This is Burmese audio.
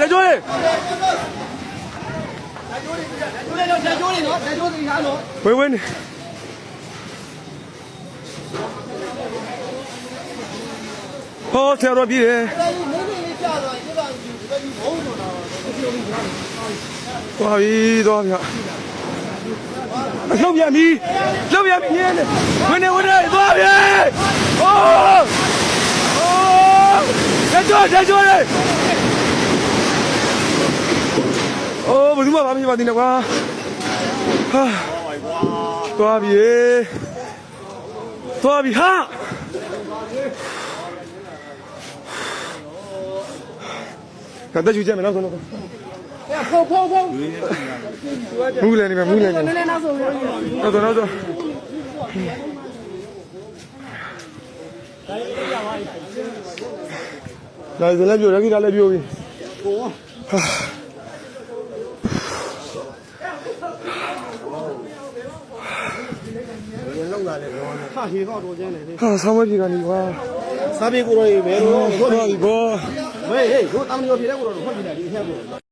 တက်ကြွလေဝေးဝေးနေဟောဆရာတော်ပြည်တယ်သွားပြီသွားပြီလှုပ်ပြန်ပြီလှုပ်ပြန်ပြီဝင်နေသွားပြီဟောတက်ကြွလေโอ้ဘယ်သူမှမဖြစ်ပါသေးနဲ့ကွာဟာသွားပြီဟာကတည်းကကြည့်မယ်နောက်ဆုံးဖုန်းမူးလည်းနေမယ်နောက်ဆုံးဒါလည်းပြောရခိတာလည်းပြောပြီဟာလောက်လာလေတော့ဟာဟေတော့တော့ကျန်းတယ်လေဟာဆောင်းမပြေကနေကွာစားပြေကိုရောရေဘယ်လိုဟုတ်ပြီဘောဟေးတို့တမ်းလို့ပြေတဲ့ကိုတော့ဟုတ်ပြီလားဒီအထက်ကို